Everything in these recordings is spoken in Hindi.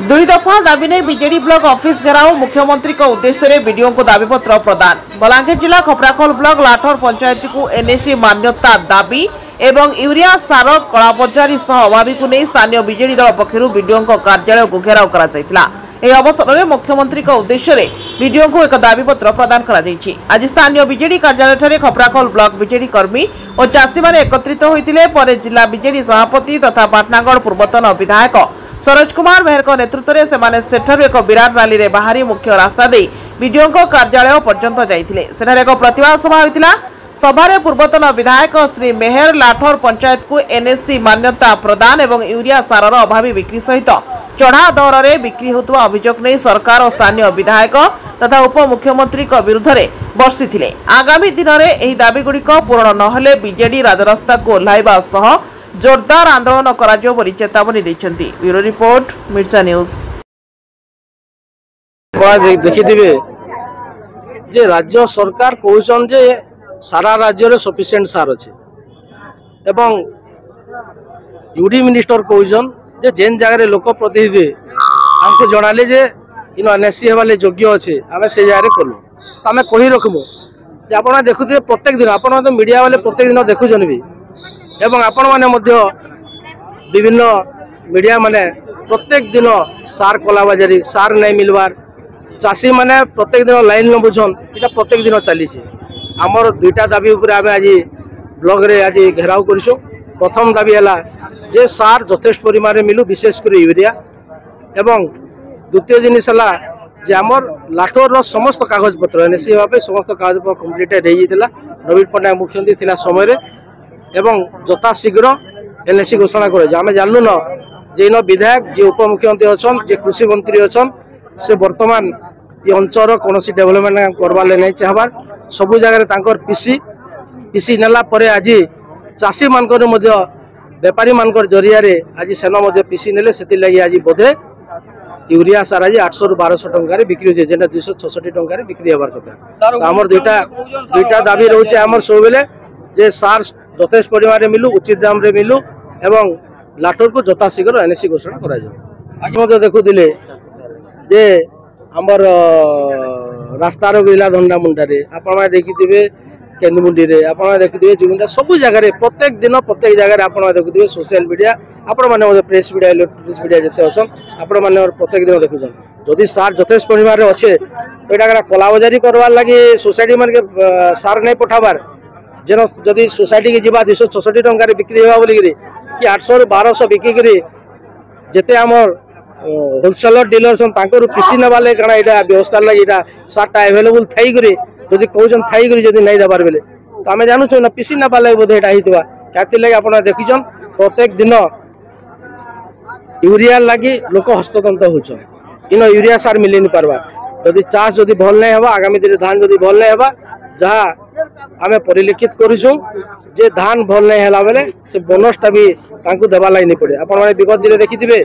दुई दफा दाबी नहीं बीजेडी ब्लॉक ऑफिस घेराव मुख्यमंत्री उद्देश्य वीडियो को दाबीपत्र प्रदान। बलांगीर जिला खपराखोल ब्लॉक लाठोर पंचायत को एनएसी मान्यता दाबी एवं यूरिया सार कलाबजारी सह अभावी को नहीं स्थानीय बीजेडी दल पक्षर वीडियो कार्यालय को घेराव करा। यह अवसर में मुख्यमंत्री उद्देश्य वीडियो को एक दाबीपत्र प्रदान करा। आज स्थानीय बीजेडी कार्यालय खपराखोल ब्लॉक बीजेडी कर्मी और चाषी मैंने एकत्रित होते जिला बीजेडी सभापति तथा पाटनागढ़ पूर्वतन विधायक सरोज कुमार मेहर नेतृत्व में सेठारु एक विराट रैली रे बाहरी मुख्य रास्ता दे वीडियो कार्यालय पर्यंत जाइथिले। सेठारे एक प्रतिवाद सभा होइतिला। सभारे पूर्वतन विधायक श्री मेहर लाठोर पंचायत को एनएससी मान्यता प्रदान एवं यूरिया सारर अभावी बिक्री सहित चढ़ा दर में बिक्री होता अभियोग नहीं सरकार और स्थानीय विधायक तथा उपमुख्यमंत्री विरुद्ध में बर्षिथिले। आगामी दिन में यह दाबीगुड़िक पूरण नहेले बीजेडी राजरास्ता को ओह्लाइबा सह जोरदार आंदोलन कराजियो बोली चेतावनी दैछन्ति। ब्यूरो रिपोर्ट मिर्चा न्यूज। देखिथिबे जे राज्य सरकार कहउछन जे सारा राज्य रे सफिशिएंट सार अछि एवं यूडी मिनिस्टर कहउछन जे जेन जगह रे लोक प्रतिनिधि हमको जणाले जे इन एनएससी हेबाले योग्य अछि आमे से जगह रे कलु आमे कहि रखमु जे आपण देखुथिबे प्रत्येक दिन आपण तो मीडिया वाले प्रत्येक दिन देखुछन भी एवं आपण माने मध्य विभिन्न मीडिया माने प्रत्येक दिन सार कलाबाजारी सार नहीं मिलवार चाषी माने प्रत्येक दिन लाइन न बुझन इटा प्रत्येक दिन चली आमर दुईटा दाबी उपरे आमे आज ब्लॉक रे आज घेराव करिसो। प्रथम दाबी हला जे सार यथेष्ट परिमाण में मिलू विशेषकर यूरिया एवं द्वितीय जिनिस हला जे आमर लाठोर रो समस्त कागज पत्र एनएससी भाबे समस्त कागज पत्र कंप्लीटेड हे जितला। नवीन पटनायक मुख्यमंत्री थिला समय रे एवं यथा शीघ्र एनएससी घोषणा करे। आमे जानलु न जे इन विधायक जे उपमुख्यमंत्री अछन जे कृषि मंत्री अछन से वर्तमान ये अंचल कौन डेवलपमेंट करवाले नहीं चाहबार सबू जगह तांकर पीसी नेला परे आज चाषी मानकर मध्य बेपारी मानकर जरिया रे आज सेन मध्य पीसी नेले सेति लागि आज बोधे यूरिया सार आज 800 रु 1200 टंका रे बिक्री होजे जेना 266 टंका रे बिक्री हेबार कथा। हमर दुईटा दाबी रहउचे हमर सब बेले जे सार यथेष्ट परिमाण में मिलू उचित दाम रे मिलू एवं लाठोर को यथा शीघ्र एनएससी घोषणा करा जाए। आज मध्य देखुथिले जे हमर रास्तार गिला धंडा मुंडारे आपण देखिथिबे केंदमुंडी रे आपण देखिथिबे जुमुंडा सब जगह रे प्रत्येक दिन प्रत्येक जगह आपण देखिथिबे सोशल मीडिया आपण माने प्रेस मीडिया इलेक्ट्रॉनिक्स मीडिया जते अछन आपण माने प्रत्येक दिन देखुछन जदि सार यथेष्ट परिमाण रे अच्छे तो एटा कलाबाजारी करवार लागि सोसाइटी मन के सार नहीं पठाबार जेन जदि सोसाइटी के जीवा 266 टंका रे बिक्री हेबा बोली कि 800 रु 1200 बिक्री करी जेते हमर होलसेलर डीलर सन तांकर पीसी नबा ले कणा एटा व्यवस्था लागि एटा साटा अवेलेबल थाई करी जदि कहउछन थाई करी जदि नहीं दबार बेले तो आमे जानू छ ना पीसी नबा ले बोधे एटा हितबा काति लागि आपण देखिछन प्रत्येक दिन यूरिया लागि लोक हस्ततंत होछन इन यूरिया सार मिली नि परबा जदि चाष जदि भल नहीं हेबा आगामी दिन धान जदि भल नहीं हेबा जहा आमे परिलक्षित करिछु जे धान भल नहीं हला बेले से बोनसटा भी तांकु देबा लागि नहीं पड़े। आपण माने विगत दिन देखिथिबे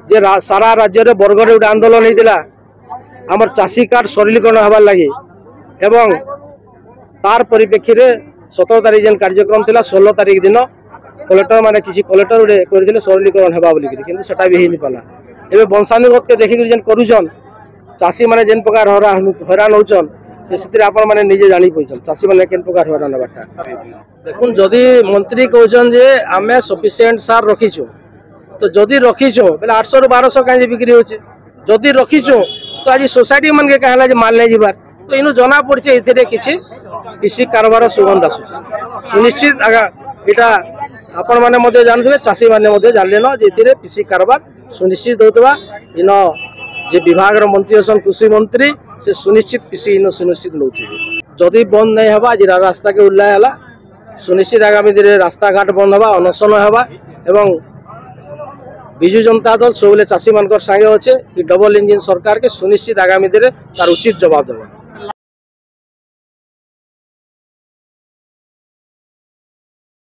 जे सारा राज्य रे बरगढ़ गोटे आंदोलन होता आमर चाषी कार्ड सरलीकरण हबार लगी एवं तार परिप्रेक्षी रे 17 तारीख जेन कार्यक्रम थिला 16 तारीख दिन कलेक्टर माने किसी कलेक्टर गोटे करथिले सरलीकरण हेबा बोली किंतु सेटा भी हेनी पाला। एबे वंशानुगत के देखि जेन करूछन चाषी माने जेन प्रकार हैरान होचन से आपण माने निजे जानी पइछन चाषी माने केन प्रकार हैरान बाटा देखुन जदि मंत्री कहउछन जे आमे सफिशिएंट सार रखिछु तो जदि रखीचु बेले 800 रु 1200 कहीं बिक्री होचे जदि रखीचु तो आज सोसाइटी मन के कहला जे माल नहीं जीवार तो इनु जना पड़ছে एथिरे किछि कृषि कारबार सुगंध आसु सुनिश्चित आगा एटा आपण माने मधे जानथबे चाषी माने मधे जानले न जे एथिरे कृषि कारबार सुनिश्चित होतबा इन जे विभाग रो मंत्री असन कृषि मंत्री से सुनिश्चित कृषि इन सुनिश्चित नउथि जदि बंद नहीं हबा जे रास्ता के उल्लाय हला सुनिश्चित आगामी दिन रास्ता घाट बंद हबा अनशन हबा एवं विजु जनता दल सब चाषी मान संगे अच्छे डबल इंजिन सरकार के सुनिश्चित आगामी दिन तार उचित जवाब देव।